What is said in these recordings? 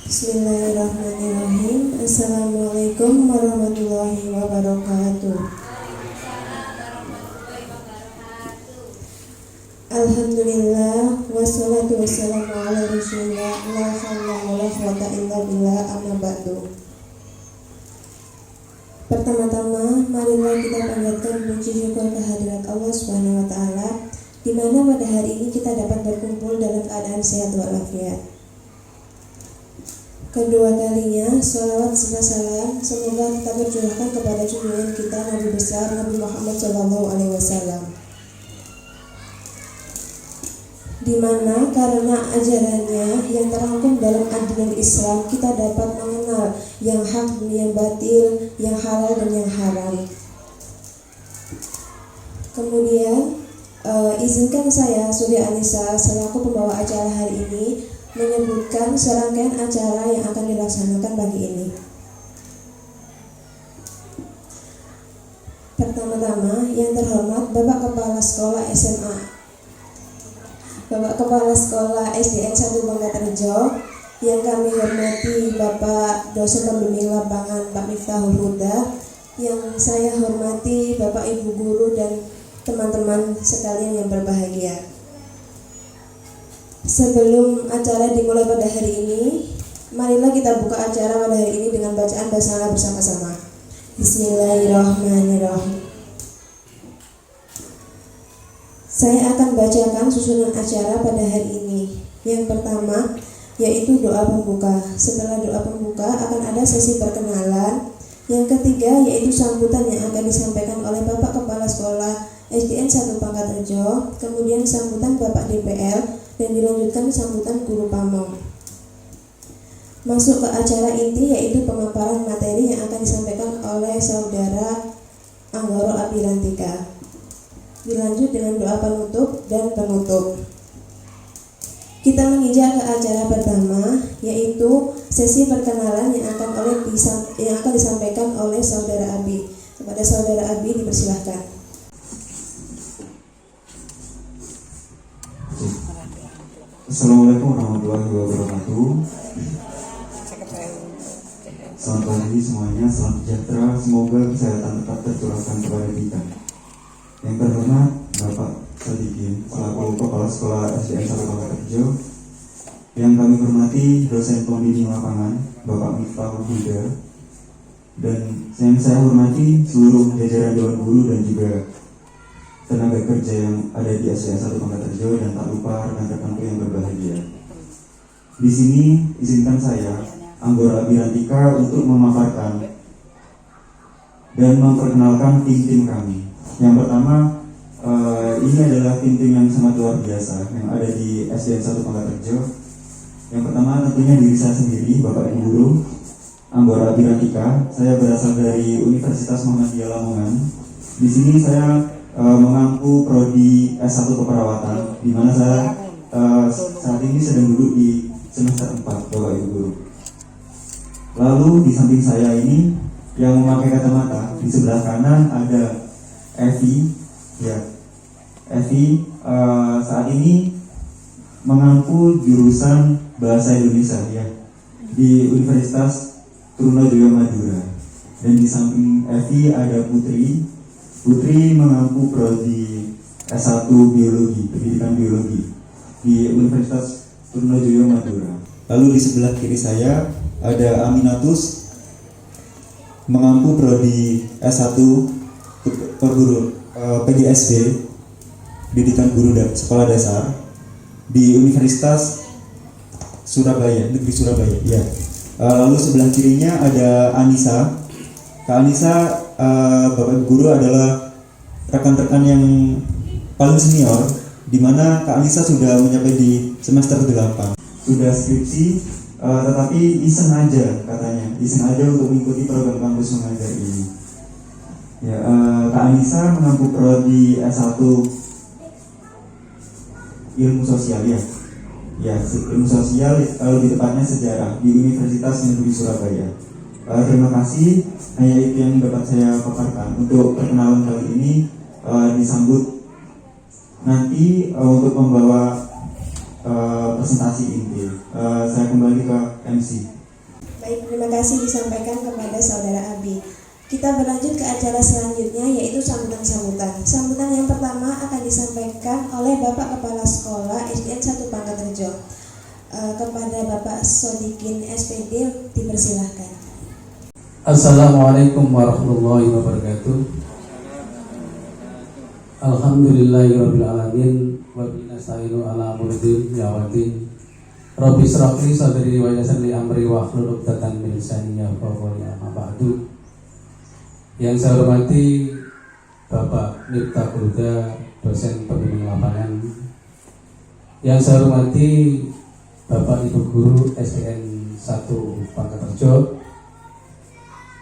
Bismillahirrahmanirrahim. Assalamualaikum warahmatullahi wabarakatuh. Alhamdulillah wassalatu wassalamu ala rasulillah la haula wala quwwata illa billah amma ba'du. Pertama-tama marilah kita panjatkan puji syukur kehadirat Allah Subhanahu wa taala di mana pada hari ini kita dapat berkumpul dalam keadaan sehat walafiat. Kedua kalinya, salawat serta salam semoga kita tercurahkan kepada junjungan kita Nabi besar Nabi Muhammad SAW, di mana karena ajarannya yang terangkum dalam ajaran Islam kita dapat mengenal yang hak dan yang batil, yang halal dan yang haram. Kemudian izinkan saya Surya Anissa selaku pembawa acara hari ini menyebutkan serangkaian acara yang akan dilaksanakan pagi ini. Pertama-tama, yang terhormat Bapak Kepala Sekolah SMA, Bapak Kepala Sekolah SDN 1 Bangkaterjo, yang kami hormati Bapak Dosen Pembimbing Lapangan Pak Miftahul Huda, yang saya hormati Bapak Ibu Guru dan teman-teman sekalian yang berbahagia. Sebelum acara dimulai pada hari ini, marilah kita buka acara pada hari ini dengan bacaan basmalah bersama-sama. Bismillahirrahmanirrahim. Saya akan bacakan susunan acara pada hari ini. Yang pertama yaitu doa pembuka. Setelah doa pembuka akan ada sesi perkenalan. Yang ketiga yaitu sambutan yang akan disampaikan oleh Bapak Kepala Sekolah SDN 1 Bangkaterjo, kemudian sambutan Bapak DPL, dan dilanjutkan sambutan Guru Pamong. Masuk ke acara inti yaitu pemaparan materi yang akan disampaikan oleh Saudara Anggoro Abirantika. Dilanjut dengan doa penutup dan penutup. Kita menginjak ke acara pertama yaitu sesi perkenalan yang akan disampaikan oleh Saudara Abi. Kepada Saudara Abi dipersilahkan. Assalamualaikum warahmatullahi wabarakatuh. Selamat pagi semuanya, salam sejahtera. Semoga kesehatan tetap tercurahkan kepada kita. Yang terhormat Bapak Sadikin selaku Kepala Sekolah SDN 1 Bangkaterjo, yang kami hormati dosen pembimbing lapangan Bapak Miftahul Huda, dan yang saya hormati seluruh jajaran Dewan Guru dan juga tenaga kerja yang ada di SDN 1 Bangkaterjo, dan tak lupa rekan-rekanku yang berbahagia. Di sini izinkan saya, Anggoro Abirantika, untuk memaparkan dan memperkenalkan tim-tim kami. Yang pertama, ini adalah tim-tim yang sangat luar biasa yang ada di SDN 1 Bangkaterjo. Yang pertama tentunya diri saya sendiri, Bapak Ibu Guru, Anggoro Abirantika. Saya berasal dari Universitas Muhammadiyah Lamongan. Di sini saya mengampu prodi S1 keperawatan, di mana saya saat ini sedang duduk di semester 4, Bapak Ibu Guru. Lalu di samping saya ini yang memakai kacamata, di sebelah kanan ada Evi. Ya, Evi saat ini mengampu jurusan Bahasa Indonesia ya di Universitas Trunojoyo Madura. Dan di samping Evi ada Putri. Putri mengampu prodi S1 Biologi, Pendidikan Biologi di Universitas Trunojoyo Madura. Lalu di sebelah kiri saya ada Aminatus, mengampu prodi S1 PGSD, Pendidikan Guru dan Sekolah Dasar di Universitas Surabaya, Negeri Surabaya. Ya. Lalu sebelah kirinya ada Anissa. Kak Anissa, Bapak Ibu Guru adalah rekan-rekan yang paling senior, di mana Kak Anissa sudah mencapai di semester 8. Sudah skripsi, tetapi iseng aja katanya, iseng aja untuk mengikuti program kampus mengajar ini. Ya, Kak Anissa mengampu prodi S1 Ilmu Sosial ya. Ya, Ilmu Sosial, lebih tepatnya sejarah di Universitas Negeri Surabaya. Terima kasih, hanya itu yang dapat saya paparkan. Untuk perkenalan kali ini disambut nanti untuk membawa presentasi inti. Saya kembali ke MC. Baik, terima kasih disampaikan kepada Saudara Abi. Kita berlanjut ke acara selanjutnya, yaitu sambutan-sambutan. Sambutan yang pertama akan disampaikan oleh Bapak Kepala Sekolah SDN 1 Pangkaterjo. Kepada Bapak Sodikin SPD dipersilahkan. Assalamualaikum warahmatullahi wabarakatuh. Alhamdulillahirabbil alamin wa bihi nasta'inu ala umuri ya wadin. Rabbi shrah li sadri wa yassir li amri wa hlul 'uqdatam min lisani yafqahu qawli. Amma ba'du. Yang saya hormati Bapak Miftahul Huda, dosen pembimbing lapangan. Yang saya hormati Bapak Ibu Guru SDN 1 Pangkaterjo.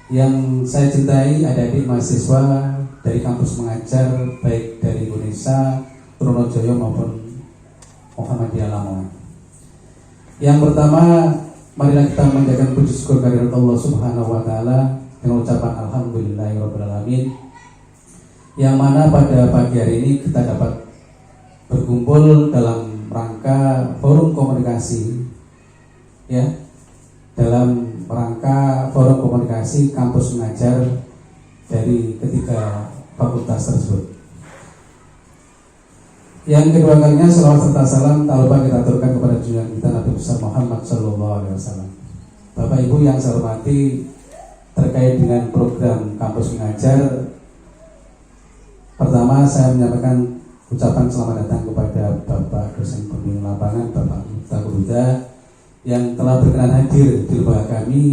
Yang saya cintai adik-adik mahasiswa dari kampus mengajar baik dari Indonesia, Trunojoyo maupun Muhammadiyah Lamongan. Yang pertama, marilah kita menjaga puji syukur kehadirat Allah Subhanahu wa taala dengan ucapan alhamdulillahirabbil alamin. Yang mana pada pagi hari ini kita dapat berkumpul dalam rangka forum komunikasi, ya, dalam rangka forum komunikasi kampus mengajar dari ketiga fakultas tersebut. Yang kedua kalinya salawat serta salam tak lupa kita aturkan kepada junjungan kita Nabi besar Muhammad SAW. Bapak Ibu yang saya hormati, terkait dengan program kampus mengajar, pertama saya menyampaikan ucapan selamat datang kepada Bapak dosen pembimbing lapangan Bapak Miftahul Huda yang telah berkenan hadir di lembaga kami,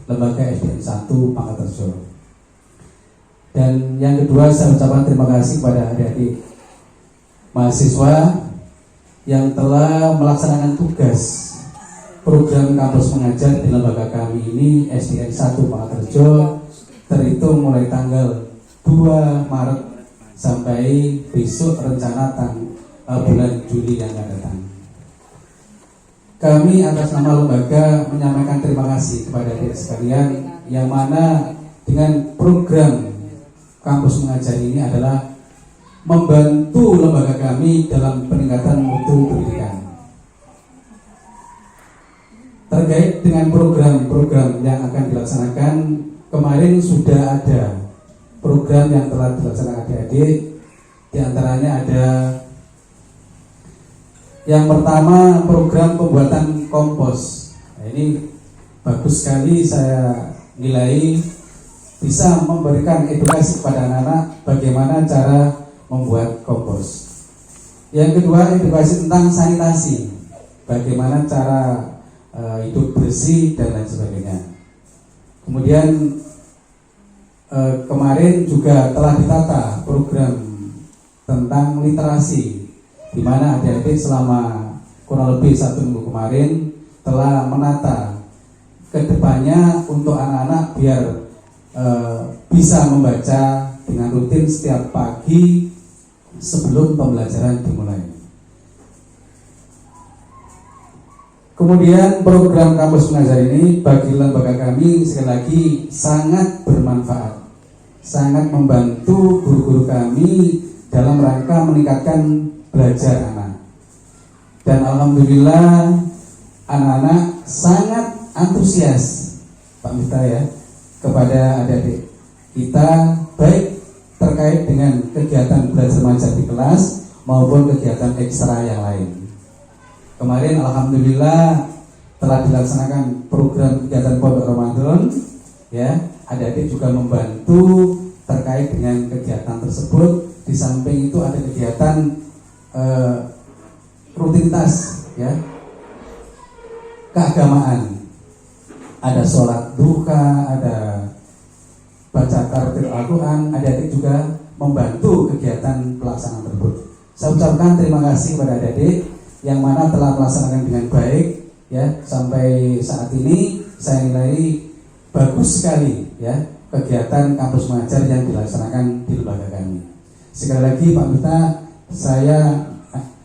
lembaga SDN 1 Pangkaterjo. Dan yang kedua, saya ucapkan terima kasih kepada adik-adik mahasiswa yang telah melaksanakan tugas program kampus mengajar di lembaga kami ini SDN 1 Pangkaterjo, terhitung mulai tanggal 2 Maret sampai besok rencana bulan Juli yang akan datang. Kami atas nama lembaga menyampaikan terima kasih kepada adik sekalian yang mana dengan program kampus mengajar ini adalah membantu lembaga kami dalam peningkatan mutu pendidikan. Terkait dengan program-program yang akan dilaksanakan, kemarin sudah ada program yang telah dilaksanakan adik-adik. Di antaranya ada yang pertama, program pembuatan kompos. Nah, ini bagus sekali, saya nilai bisa memberikan edukasi kepada anak-anak bagaimana cara membuat kompos. Yang kedua, edukasi tentang sanitasi, bagaimana cara hidup bersih dan lain sebagainya. Kemudian kemarin juga telah ditata program tentang literasi, di mana adik-adik selama kurang lebih 1 minggu kemarin telah menata kedepannya untuk anak-anak biar bisa membaca dengan rutin setiap pagi sebelum pembelajaran dimulai. Kemudian program kampus mengajar ini bagi lembaga kami sekali lagi sangat bermanfaat, sangat membantu guru-guru kami dalam rangka meningkatkan belajar anak. Dan alhamdulillah anak-anak sangat antusias, Pak Miftah ya, kepada adik-adik kita, baik terkait dengan kegiatan belajar mengajar di kelas maupun kegiatan ekstra yang lain. Kemarin alhamdulillah telah dilaksanakan program kegiatan Pondok Ramadan, ya, adik-adik juga membantu terkait dengan kegiatan tersebut. Di samping itu ada kegiatan rutinitas, ya, keagamaan, ada sholat duha, ada baca tartil Al-Quran. Adik-adik juga membantu kegiatan pelaksanaan tersebut. Saya ucapkan terima kasih kepada adik-adik yang mana telah melaksanakan dengan baik, ya, sampai saat ini saya nilai bagus sekali, ya, kegiatan kampus mengajar yang dilaksanakan di lembaga kami. Sekali lagi Pak Miftah, saya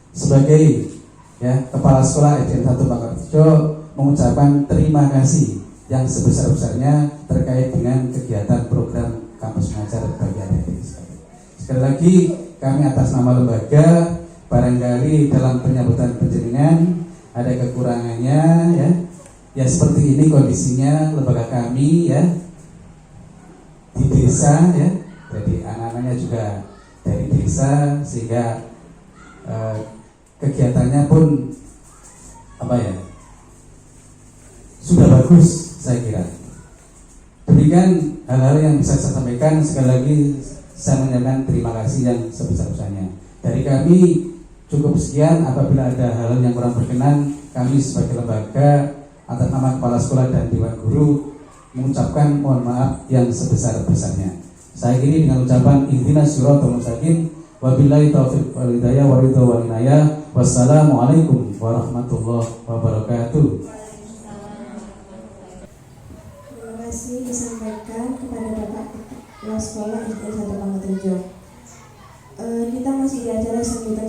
sebagai, ya, Kepala Sekolah SDN 1 Pangkaterjo mengucapkan terima kasih yang sebesar-besarnya terkait dengan kegiatan program kampus mengajar bagi adik-adik. Sekali lagi kami atas nama lembaga, barangkali dalam penyambutan penjaringan ada kekurangannya, ya, Ya seperti ini kondisinya lembaga kami ya di desa ya. Jadi anak-anaknya juga dari desa sehingga kegiatannya pun sudah bagus saya kira. Demikian hal-hal yang bisa saya sampaikan. Sekali lagi saya menyampaikan terima kasih yang sebesar-besarnya. Dari kami cukup sekian. Apabila ada hal yang kurang berkenan, kami sebagai lembaga atas nama kepala sekolah dan dewan guru mengucapkan mohon maaf yang sebesar-besarnya. Saya akhiri dengan ucapan ihdinas siratal mustaqim. Wabillahi taufiq wal hidayah wa ridha wal inayah. Wassalamualaikum warahmatullahi wabarakatuh. Terima kasih disampaikan kepada Bapak Kepala Sekolah SDN 1 Pangkatrejo. Kita masih di acara sambutan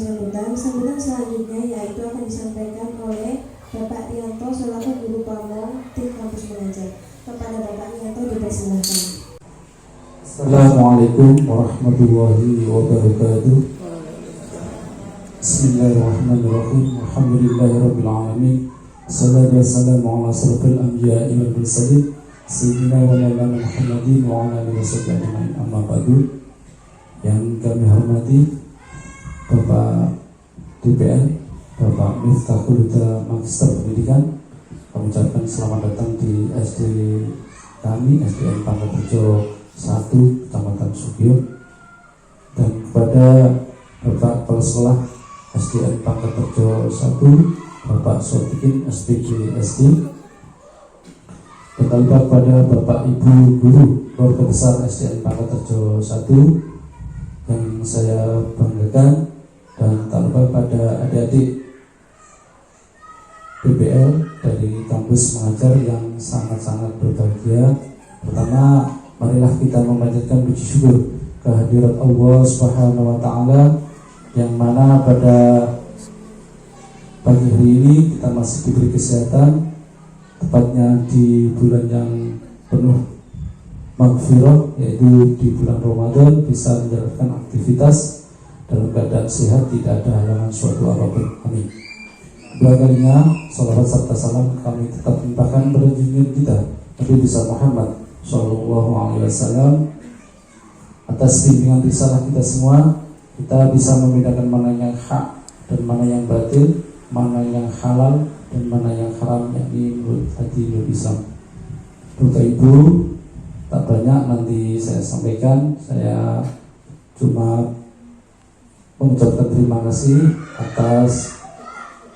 selanjutnya, yaitu akan disampaikan oleh Bapak Rianto selaku guru pamong tim kampus mengajar. Kepada Bapak Rianto dipersilahkan. Assalamualaikum warahmatullahi wabarakatuh. Bismillahirrahmanirrahim. Alhamdulillahirabbil alamin. Wassalatu wassalamu ala asyrafil anbiya'i wal mursalin sayyidina wa maulana Muhammadin wa ala alihi washabbihi ajmain. Amma ba'du. Yang kami hormati Bapak DPR, Bapak Miftahul Huda Magister Pendidikan, kami ucapkan selamat datang di SD kami, SDN Pangkatrejo 1, Kecamatan Sugiyo. Dan kepada Bapak Kepala Sekolah SDN Pangkatrejo 1, Bapak Sotikin SPG SD. Dan kepada Bapak Ibu Guru Keluarga Besar SDN Pangkatrejo 1 yang saya banggakan, dan tak lupa pada adik-adik BPL dari kampus mengajar yang sangat-sangat berbahagia. Pertama, marilah kita memanjatkan puji syukur kehadirat Allah Subhanahu wa Ta'ala, yang mana pada pagi hari ini kita masih diberi kesehatan, tepatnya di bulan yang penuh maghfirah, yaitu di bulan Ramadan, bisa menjalankan aktivitas dalam keadaan sehat, tidak ada halangan suatu apapun. Amin. Dua kalinya salawat serta salam kami tetap limpahkan pada junjungan kita Nabi besar Muhammad Sallallahu Alaihi Wasallam. Atas bimbingan risalah kita semua, kita bisa membedakan mana yang hak dan mana yang batil, mana yang halal dan mana yang haram, yakni menurut hati menurut Islam. Bapak Ibu, tak banyak nanti saya sampaikan, saya cuma mengucapkan terima kasih atas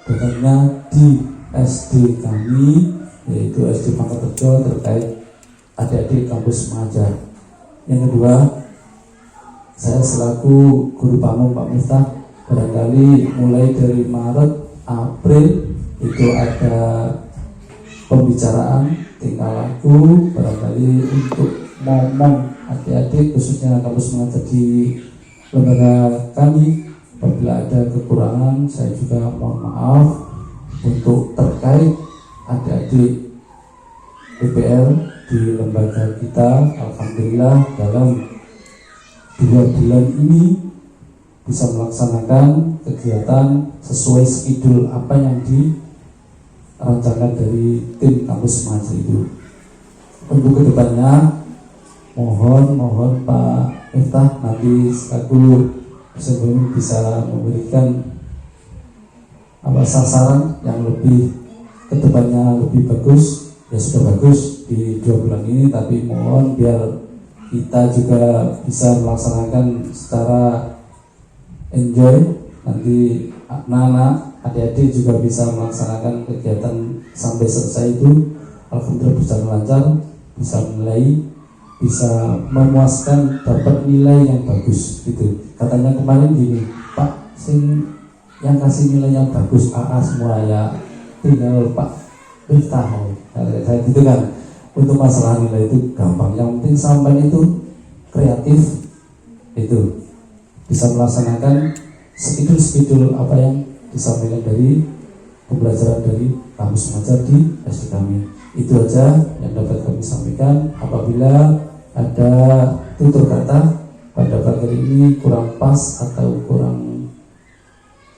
datangnya di SD kami, yaitu SD Pangkatrejo, terkait adik-adik kampus mengajar. Yang kedua, saya selaku guru pamong Pak Miftah, barangkali mulai dari Maret, April itu ada pembicaraan tingkah laku, barangkali untuk ngomong adik-adik khususnya kampus mengajar di lembaga kami. Apabila ada kekurangan, saya juga mohon maaf. Untuk terkait adik-adik BPL di lembaga kita, alhamdulillah dalam 2 bulan ini bisa melaksanakan kegiatan sesuai schedule apa yang direncanakan dari tim kampus mengajar itu. Untuk kedepannya mohon Pak Miftah nanti selaku sebelum bisa memberikan sasaran yang lebih kedepannya lebih bagus. Ya sudah bagus di 2 bulan ini, tapi mohon biar kita juga bisa melaksanakan secara enjoy, nanti anak-anak adik-adik juga bisa melaksanakan kegiatan sampai selesai itu alhamdulillah berjalan lancar, bisa menilai, bisa memuaskan, dapat nilai yang bagus gitu. Katanya kemarin gini, Pak, yang kasih nilai yang bagus AA semua ya, tinggal Pak Miftah. Saya gitu kan. Untuk masalah nilai itu gampang, yang penting sampai itu kreatif, itu bisa melaksanakan spidul apa yang disampaikan dari pembelajaran dari kampus mengajar di SD kami. Itu aja yang dapat kami sampaikan. Apabila ada tutur kata pada pagi ini kurang pas atau kurang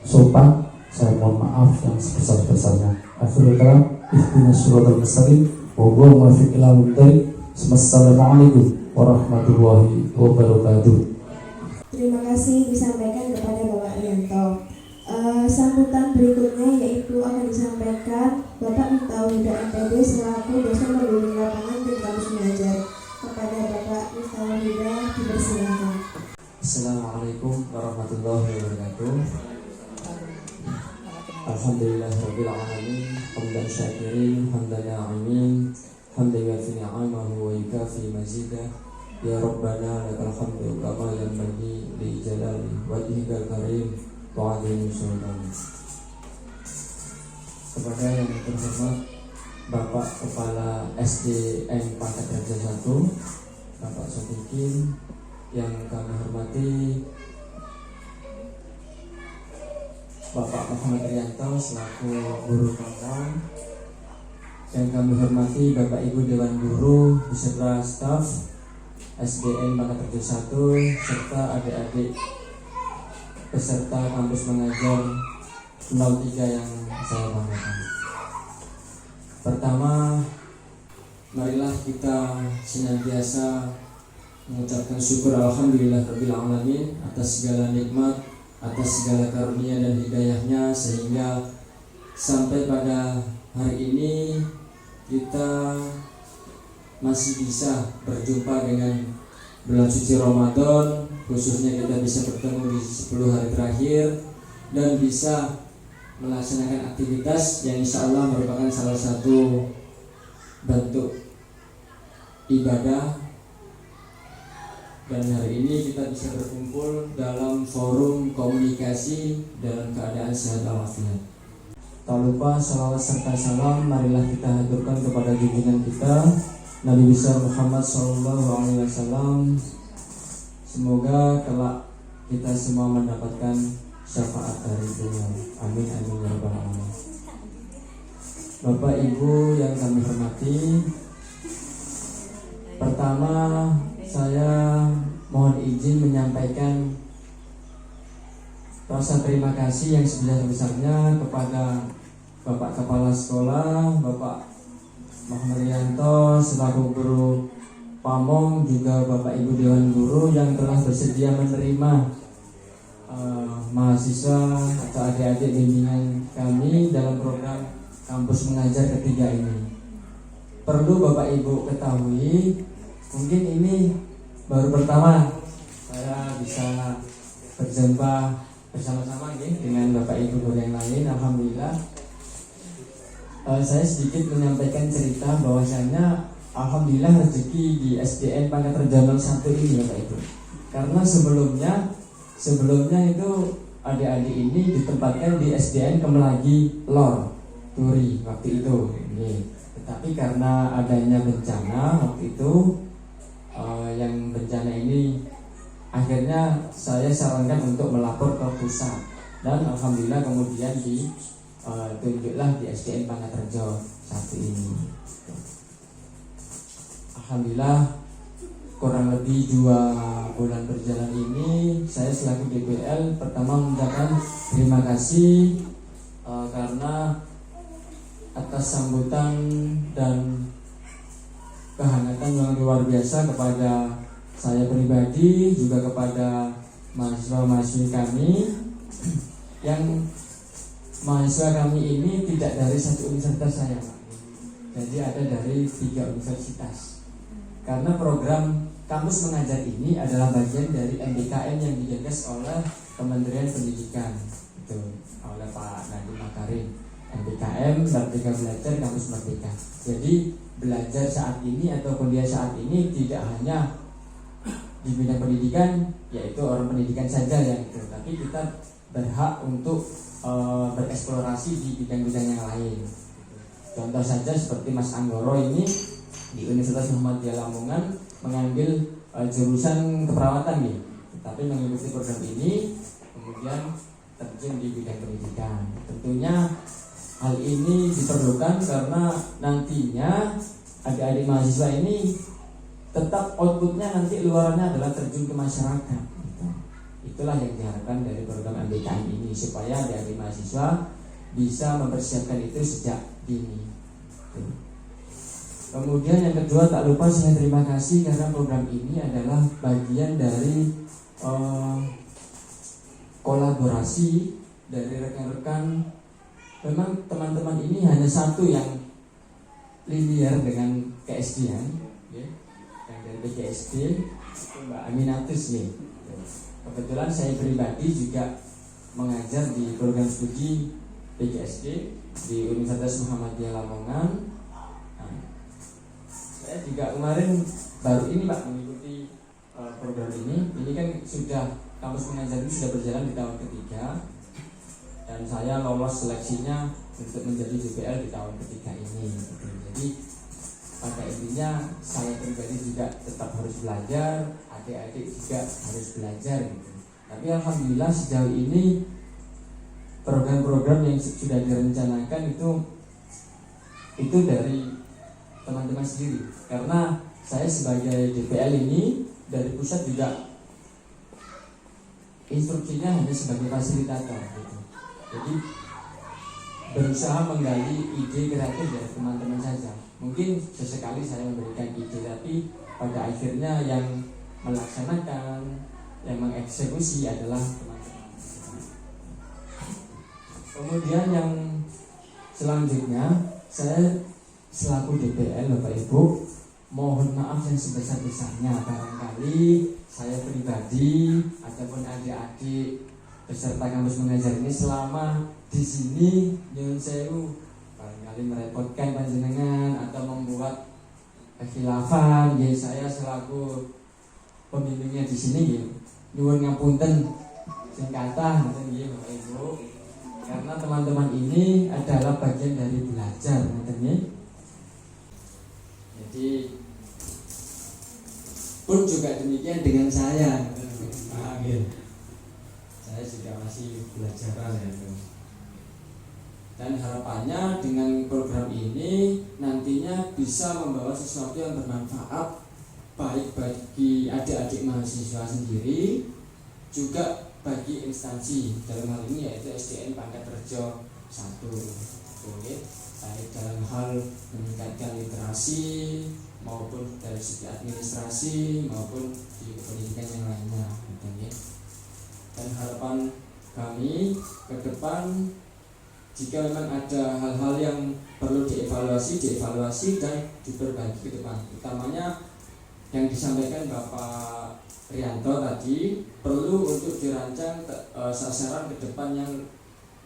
sopan, saya mohon maaf yang sebesar-besarnya. Akhirul kalam. ihdinas siratal mustaqim wallahu muwaffiq ila aqwamit. Wassalamualaikum warahmatullahi wabarakatuh. Terima kasih disampaikan kepada Bapak Rianto. Sambutan berikutnya yaitu akan disampaikan Bapak Miftahul-Huda MPD selaku dosen pembimbing lapangan di kampus mengajar. Kepada Bapak Miftahul-Huda dipersilakan. Assalamualaikum warahmatullahi wabarakatuh. Alhamdulillahirabbil alamin, hamdan syakirin, hamdan na'imin, hamdan yafi ni'amahu wa yukafi mazidah. Ya Rabbana lakal hamdu kama yanbaghi li jalali wajhikal karim wa 'azimi sultanik. Kepada yang terhormat Bapak Kepala SDN Pangkat Raja 1, Bapak Sodikin, yang kami hormati Bapak Muhammad Rianto selaku guru kampung, yang kami hormati Bapak Ibu Dewan Guru beserta staf SDN Pangkat Raja 1 serta adik-adik peserta kampus mengajar 03 yang saya banggakan. Pertama, marilah kita senantiasa mengucapkan syukur alhamdulillahirabbil alamin atas segala nikmat, atas segala karunia dan hidayahnya, sehingga sampai pada hari ini kita masih bisa berjumpa dengan bulan suci Ramadan, khususnya kita bisa bertemu di 10 hari terakhir dan bisa melaksanakan aktivitas yang insya Allah merupakan salah satu bentuk ibadah. Dan hari ini kita bisa berkumpul dalam forum komunikasi dalam keadaan sehat walafiat. Tak lupa salawat serta salam marilah kita haturkan kepada junjungan kita Nabi besar Muhammad SAW. Semoga kelak kita semua mendapatkan syafaat dari beliau. Amin amin ya rabbal alamin. Bapak Ibu yang kami hormati, pertama saya mohon izin menyampaikan rasa terima kasih yang sebesar-besarnya kepada Bapak Kepala Sekolah, Bapak Muhammad Rianto selaku guru Pamong, juga Bapak Ibu Dewan Guru yang telah bersedia menerima mahasiswa atau adik-adik bimbingan kami dalam program kampus mengajar ketiga ini. Perlu Bapak Ibu ketahui, mungkin ini baru pertama saya bisa berjumpa bersama-sama dengan Bapak Ibu guru yang lain. Alhamdulillah. Saya sedikit menyampaikan cerita bahwasanya alhamdulillah rezeki di SDN Pangkat Raja 1 ini Bapak Ibu. Karena sebelumnya itu adik-adik ini ditempatkan di SDN Kemelagi Lor Turi waktu itu. Tetapi karena adanya bencana waktu itu, yang bencana ini akhirnya saya sarankan untuk melapor ke pusat, dan alhamdulillah kemudian ditunjuklah di SDN Pangkat Rejo 1 ini. Alhamdulillah kurang lebih 2 bulan berjalan ini saya selaku DPL pertama mengucapkan terima kasih karena atas sambutan dan kehangatan yang luar biasa kepada saya pribadi, juga kepada mahasiswa-mahasiswi kami, yang mahasiswa kami ini tidak dari satu universitas saya, Pak. Jadi ada dari 3 universitas. Karena program kampus mengajar ini adalah bagian dari MBKM yang digagas oleh Kementerian Pendidikan, itu oleh Pak Nadiem Makarim. MBKM Merdeka Belajar Kampus Merdeka. Jadi belajar saat ini atau kuliah saat ini tidak hanya di bidang pendidikan, yaitu orang pendidikan saja yang itu, tapi kita berhak untuk bereksplorasi di bidang-bidang yang lain. Contoh saja seperti Mas Anggoro ini di Universitas Muhammadiyah Lamongan mengambil jurusan keperawatan nih, tapi mengikuti program ini kemudian terjun di bidang pendidikan. Tentunya hal ini diperlukan karena nantinya adik-adik mahasiswa ini tetap outputnya nanti luarannya adalah terjun ke masyarakat. Itulah yang diharapkan dari program MBKM ini, supaya adik-adik mahasiswa bisa mempersiapkan itu sejak dini. Kemudian yang kedua, tak lupa saya terima kasih karena program ini adalah bagian dari kolaborasi dari rekan-rekan. Memang teman-teman ini hanya satu yang linear dengan KSD-an, ya. Yang dari PGSD itu Mbak Aminatus ya. Kebetulan saya pribadi juga mengajar di program studi PGSD di Universitas Muhammadiyah Lamongan. Saya juga kemarin baru ini Pak mengikuti program ini. Ini kan sudah kampus pengajar ini sudah berjalan di tahun ketiga dan saya lolos seleksinya untuk menjadi DPL di tahun ketiga ini. Jadi pada intinya saya pribadi juga tetap harus belajar, adik-adik juga harus belajar gitu. Tapi alhamdulillah sejauh ini program-program yang sudah direncanakan itu dari teman-teman sendiri, karena saya sebagai DPL ini dari pusat juga instruksinya hanya sebagai fasilitator gitu. Jadi berusaha menggali ide kreatif dari teman-teman saja. Mungkin sesekali saya memberikan ide, tapi pada akhirnya yang melaksanakan, yang mengeksekusi adalah teman-teman. Kemudian yang selanjutnya, saya selaku DPL Bapak Ibu mohon maaf yang sebesar-besarnya barangkali saya pribadi ataupun adik-adik peserta kampus mengajar ini selama di sini nyuwun sewu barangkali merepotkan panjenengan atau membuat kekhilafan. Ya, saya selaku pembimbingnya di sini ya nyuwun ngapunten sing kathah ngoten nggih Bapak Ibu, karena teman-teman ini adalah bagian dari belajar ngoten nggih. Jadi pun juga demikian dengan saya. Saya juga masih belajar ya. Dan harapannya dengan program ini nantinya bisa membawa sesuatu yang bermanfaat baik bagi adik-adik mahasiswa sendiri, juga bagi instansi dalam hal ini yaitu SDN Pangkat Rejo 1. Baik dalam hal meningkatkan literasi maupun dari segi administrasi maupun di pendidikan yang lainnya. Dan harapan kami ke depan, jika memang ada hal-hal yang perlu dievaluasi dan diperbaiki ke depan, utamanya yang disampaikan Bapak Rianto tadi, perlu untuk dirancang sasaran ke depan yang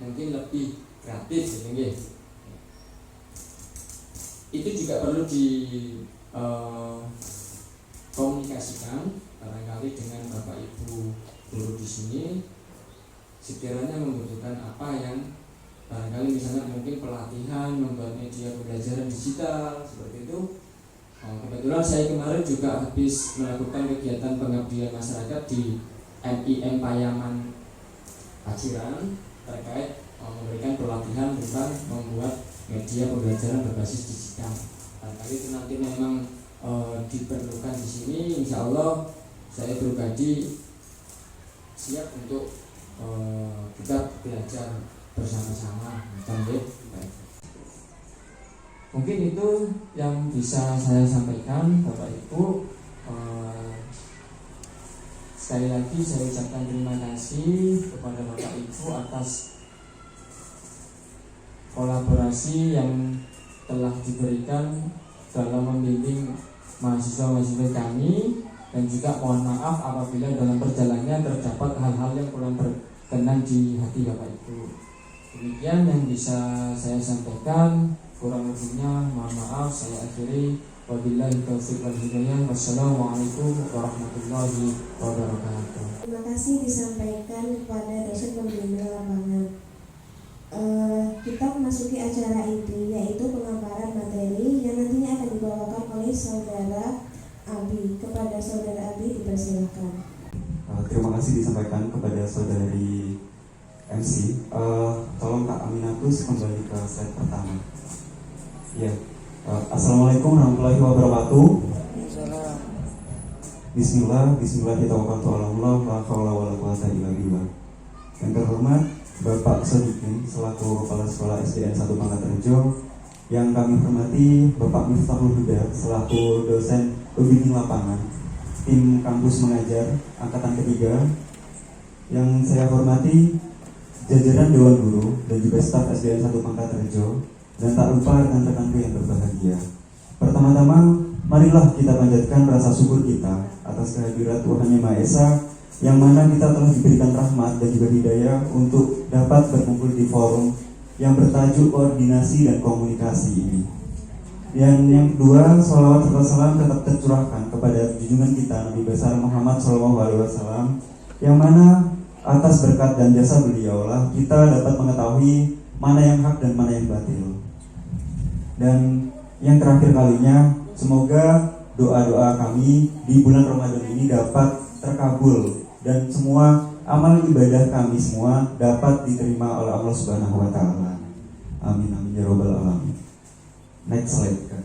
mungkin lebih kreatif gitu. Itu juga perlu dikomunikasikan barangkali dengan Bapak Ibu guru di sini, sekiranya membutuhkan apa yang barangkali misalnya mungkin pelatihan membuat media pembelajaran digital seperti itu. Kebetulan saya kemarin juga habis melakukan kegiatan pengabdian masyarakat di MIM Payaman Paciran terkait memberikan pelatihan tentang membuat media pembelajaran berbasis digital. Barangkali itu nanti memang diperlukan di sini. Insya Allah saya pribadi siap untuk kita belajar bersama-sama. Mungkin itu yang bisa saya sampaikan Bapak Ibu. Sekali lagi saya ucapkan terima kasih kepada Bapak Ibu atas kolaborasi yang telah diberikan dalam membimbing mahasiswa-mahasiswa kami, dan juga mohon maaf apabila dalam perjalanannya terdapat hal-hal yang kurang berkenan di hati Bapak Ibu. Demikian yang bisa saya sampaikan, kurang lebihnya mohon maaf. Saya akhiri, wabillahi taufiq wal hidayah. Wassalamualaikum warahmatullahi wabarakatuh. Terima kasih disampaikan kepada dosen pembimbing lapangan. Kita memasuki acara inti, yaitu pemaparan materi yang nantinya akan dibawakan oleh saudara Abi. Kepada saudara Abi dipersilakan. Terima kasih disampaikan kepada saudari MC. Tolong Kak Aminatus kembali ke slide pertama. Ya. Assalamualaikum warahmatullahi wabarakatuh. Bismillah, bismillahirrahmanirrahim. La haula wala quwwata illa billah. Yang terhormat Bapak Sodikin selaku Kepala Sekolah SDN 1 Pangkat Rejo, Yang kami hormati Bapak Miftahul Huda selaku dosen pembimbing lapangan tim kampus mengajar angkatan ketiga. Yang saya hormati jajaran Dewan Guru dan juga staf SDN 1 Pangkaterejo, dan tak lupa rekan-rekanku yang berbahagia. Pertama-tama, marilah kita panjatkan rasa syukur kita atas kehadirat Tuhan Yang Maha Esa, yang mana kita telah diberikan rahmat dan juga hidayah untuk dapat berkumpul di forum yang bertajuk koordinasi dan komunikasi ini. Dan yang kedua, sholawat serta salam tetap tercurahkan kepada junjungan kita Nabi besar Muhammad SAW, yang mana atas berkat dan jasa beliau lah kita dapat mengetahui mana yang hak dan mana yang batil. Dan yang terakhir kalinya, semoga doa-doa kami di bulan Ramadan ini dapat terkabul dan semua amal ibadah kami semua dapat diterima oleh Allah Subhanahu wa taala. Amin amin ya rabbal alamin. Next slide, Kak.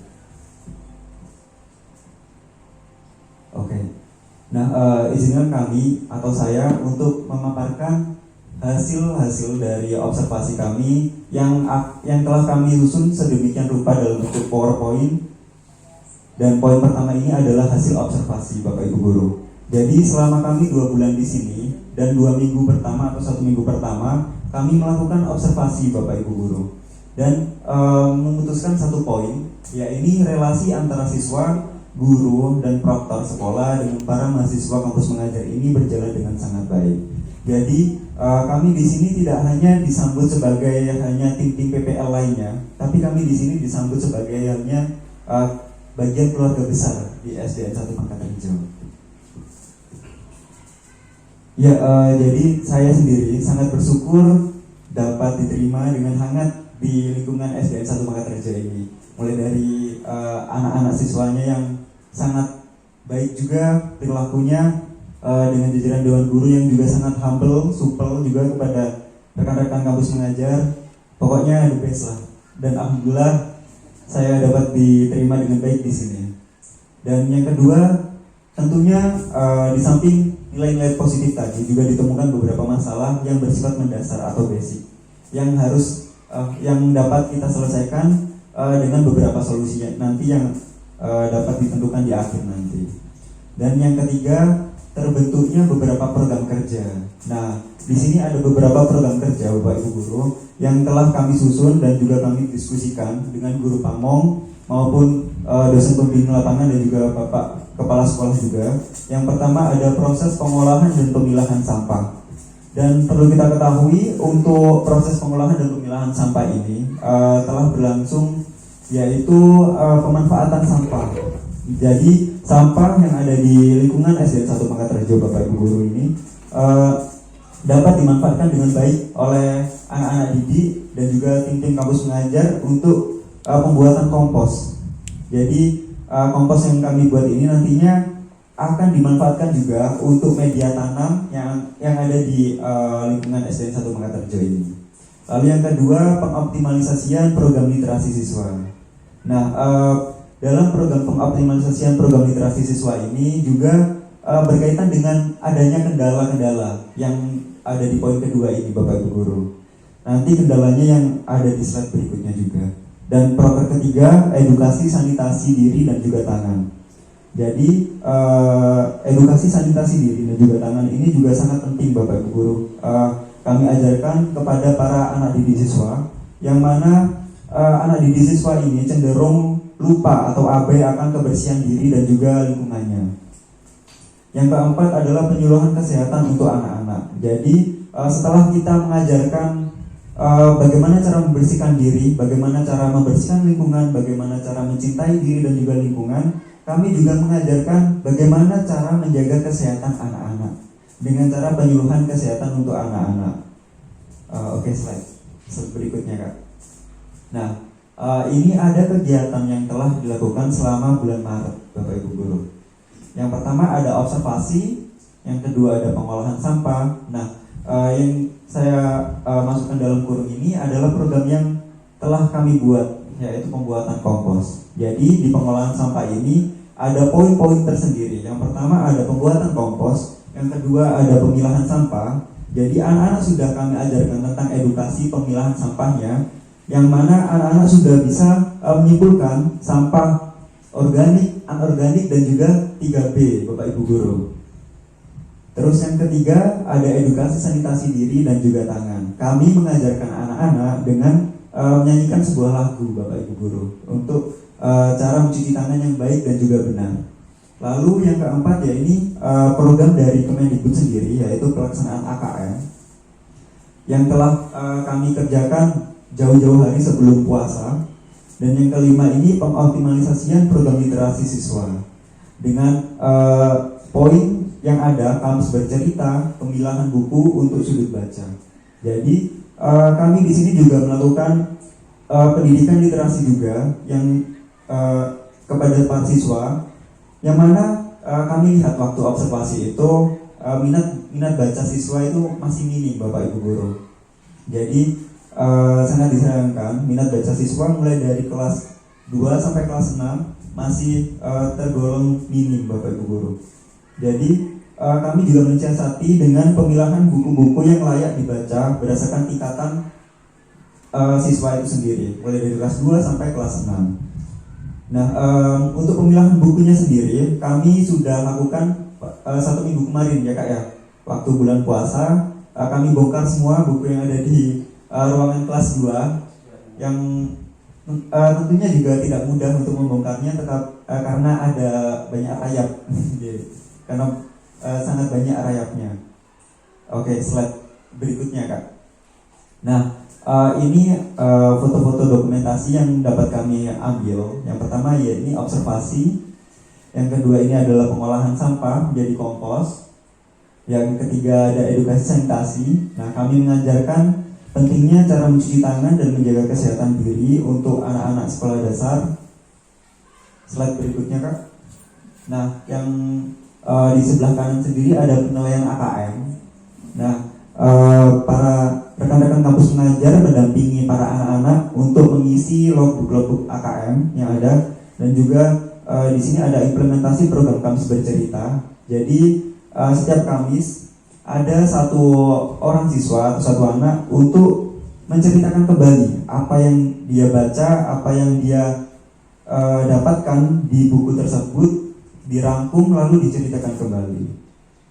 Oke. Nah, izinkan kami atau saya untuk memaparkan hasil-hasil dari observasi kami yang telah kami susun sedemikian rupa dalam bentuk PowerPoint. Dan poin pertama ini adalah hasil observasi Bapak Ibu Guru. Jadi selama kami 2 bulan di sini dan 2 minggu pertama atau 1 minggu pertama, kami melakukan observasi Bapak Ibu Guru dan memutuskan satu poin, yaitu relasi antara siswa, guru dan proktor sekolah dengan para mahasiswa kampus mengajar ini berjalan dengan sangat baik. Jadi kami di sini tidak hanya disambut sebagai hanya tim-tim PPL lainnya, tapi kami di sini disambut sebagai hanya bagian keluarga besar di SDN 1 Pangkaterejo. Ya, jadi saya sendiri sangat bersyukur dapat diterima dengan hangat di lingkungan SDN 1 Pangkaterejo ini. Mulai dari anak-anak siswanya yang sangat baik juga perilakunya, dengan jajaran Dewan Guru yang juga sangat humble, supel juga kepada rekan-rekan kampus mengajar. Pokoknya the best lah. Dan alhamdulillah saya dapat diterima dengan baik di sini. Dan yang kedua, tentunya di samping nilai-nilai positif tadi juga ditemukan beberapa masalah yang bersifat mendasar atau basic yang harus yang dapat kita selesaikan dengan beberapa solusi nanti yang dapat ditentukan di akhir nanti. Dan yang ketiga, terbentuknya beberapa program kerja. Nah, di sini ada beberapa program kerja Bapak Ibu Guru yang telah kami susun dan juga kami diskusikan dengan guru pamong maupun dosen pembimbing lapangan dan juga Bapak Kepala Sekolah juga. Yang pertama ada proses pengolahan dan pemilahan sampah. Dan perlu kita ketahui untuk proses pengolahan dan pemilahan sampah ini telah berlangsung, yaitu pemanfaatan sampah. Jadi sampah yang ada di lingkungan SDN 1 Pangkaterejo Bapak Ibu Guru ini dapat dimanfaatkan dengan baik oleh anak-anak didik dan juga tim-tim kampus mengajar untuk pembuatan kompos. Jadi kompos yang kami buat ini nantinya akan dimanfaatkan juga untuk media tanam yang ada di lingkungan SDN 1 Pangkaterejo ini. Lalu yang kedua, pengoptimalisasian program literasi siswa. Nah, dalam program pengoptimalisasian program literasi siswa ini juga berkaitan dengan adanya kendala-kendala yang ada di poin kedua ini Bapak Ibu Guru. Nanti kendalanya yang ada di slide berikutnya juga. Dan proker ketiga, edukasi sanitasi diri dan juga tangan. Jadi edukasi sanitasi diri dan juga tangan ini juga sangat penting Bapak Ibu Guru. Kami ajarkan kepada para anak didik siswa, yang mana anak didik siswa ini cenderung lupa atau abai akan kebersihan diri dan juga lingkungannya. Yang keempat adalah penyuluhan kesehatan untuk anak-anak. Jadi setelah kita mengajarkan bagaimana cara membersihkan diri, bagaimana cara membersihkan lingkungan, bagaimana cara mencintai diri dan juga lingkungan, kami juga mengajarkan bagaimana cara menjaga kesehatan anak-anak dengan cara penyuluhan kesehatan untuk anak-anak. Oke, slide berikutnya Kak. Nah, ini ada kegiatan yang telah dilakukan selama bulan Maret Bapak Ibu Guru. Yang pertama ada observasi, yang kedua ada pengolahan sampah. Nah, yang saya masukkan dalam kurung ini adalah program yang telah kami buat, yaitu pembuatan kompos. Jadi di pengolahan sampah ini ada poin-poin tersendiri. Yang pertama ada pembuatan kompos, yang kedua ada pemilahan sampah. Jadi anak-anak sudah kami ajarkan tentang edukasi pemilahan sampahnya, yang mana anak-anak sudah bisa menyimpulkan sampah organik, anorganik, dan juga 3B, Bapak Ibu Guru. Terus yang ketiga ada edukasi sanitasi diri dan juga tangan. Kami mengajarkan anak-anak dengan menyanyikan sebuah lagu, Bapak Ibu Guru, untuk cara mencuci tangan yang baik dan juga benar. Lalu yang keempat ya ini program dari Kemendikbud sendiri, yaitu pelaksanaan AKM yang telah kami kerjakan jauh-jauh hari sebelum puasa. Dan yang kelima ini pengoptimalisasian program literasi siswa dengan poin yang ada kamus bercerita, pemilahan buku untuk sudut baca. Jadi kami di sini juga melakukan pendidikan literasi juga yang kepada para siswa, yang mana kami lihat waktu observasi itu minat baca siswa itu masih minim, Bapak Ibu Guru. Jadi sangat disayangkan minat baca siswa mulai dari kelas 2 sampai kelas 6 masih tergolong minim, Bapak Ibu Guru. Jadi kami juga mensiasati dengan pemilahan buku-buku yang layak dibaca berdasarkan tingkatan siswa itu sendiri, mulai dari kelas 2 sampai kelas 6. Nah, untuk pemilahan bukunya sendiri kami sudah lakukan 1 minggu kemarin ya Kak ya. Waktu bulan puasa kami bongkar semua buku yang ada di ruangan kelas 2 yang tentunya juga tidak mudah untuk membongkarnya karena ada banyak rayap. Karena sangat banyak rayapnya. Oke, slide berikutnya Kak. Nah, ini foto-foto dokumentasi yang dapat kami ambil. Yang pertama ya ini observasi. Yang kedua ini adalah pengolahan sampah menjadi kompos. Yang ketiga ada edukasi sanitasi. Nah, kami mengajarkan pentingnya cara mencuci tangan dan menjaga kesehatan diri untuk anak-anak sekolah dasar. Slide berikutnya Kak. Nah, yang di sebelah kanan sendiri ada penilaian AKM. Nah, para rekan-rekan kampus mengajar mendampingi para anak-anak untuk mengisi logbook AKM yang ada, dan juga di sini ada implementasi program Kamus Bercerita. Jadi setiap Kamis ada satu orang siswa atau satu anak untuk menceritakan kembali apa yang dia baca, apa yang dia dapatkan di buku tersebut, dirangkum lalu diceritakan kembali.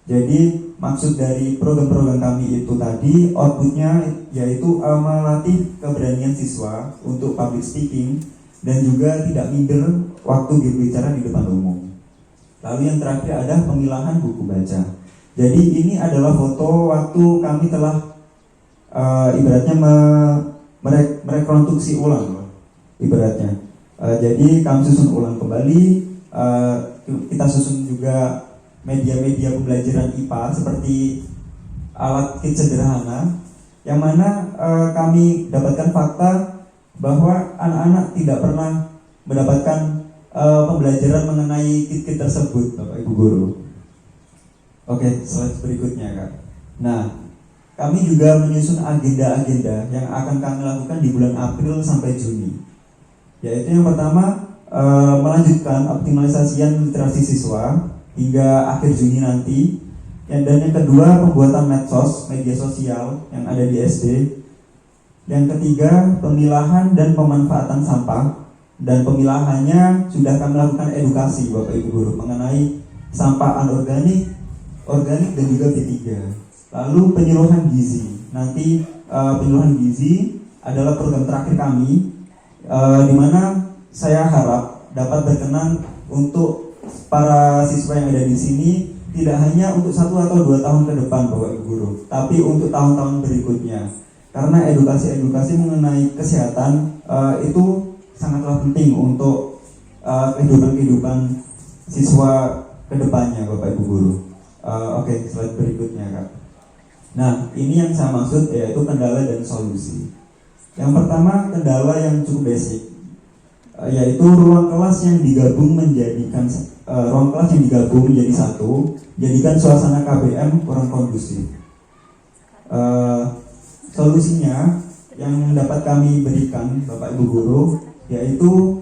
Jadi maksud dari program-program kami itu tadi outputnya yaitu melatih keberanian siswa untuk public speaking dan juga tidak minder waktu berbicara di depan umum. Lalu yang terakhir ada pemilahan buku baca. Jadi ini adalah foto waktu kami telah ibaratnya merekonstruksi ulang ibaratnya. Jadi kami susun ulang kembali. Kita susun juga media-media pembelajaran IPA seperti alat kit sederhana, yang mana kami dapatkan fakta bahwa anak-anak tidak pernah mendapatkan pembelajaran mengenai kit-kit tersebut, Bapak Ibu Guru. Oke, slide berikutnya Kak. Nah, kami juga menyusun agenda-agenda yang akan kami lakukan di bulan April sampai Juni. Yaitu yang pertama melanjutkan optimalisasian literasi siswa hingga akhir Juni nanti. Dan yang kedua pembuatan medsos, media sosial yang ada di SD. Yang ketiga pemilahan dan pemanfaatan sampah, dan pemilahannya sudah kami lakukan edukasi Bapak Ibu Guru mengenai sampah anorganik, organik dan juga B3. Lalu penyuluhan gizi. Nanti penyuluhan gizi adalah program terakhir kami, di mana saya harap dapat berkenan untuk para siswa yang ada di sini tidak hanya untuk 1 atau 2 tahun ke depan Bapak Ibu Guru, tapi untuk tahun-tahun berikutnya. Karena edukasi mengenai kesehatan itu sangatlah penting untuk kehidupan siswa ke depannya Bapak Ibu Guru. Oke, slide berikutnya Kak. Nah, ini yang saya maksud yaitu kendala dan solusi. Yang pertama kendala yang cukup basic, yaitu ruang kelas yang digabung menjadi satu, jadikan suasana KBM kurang kondusif. Solusinya yang dapat kami berikan Bapak Ibu Guru yaitu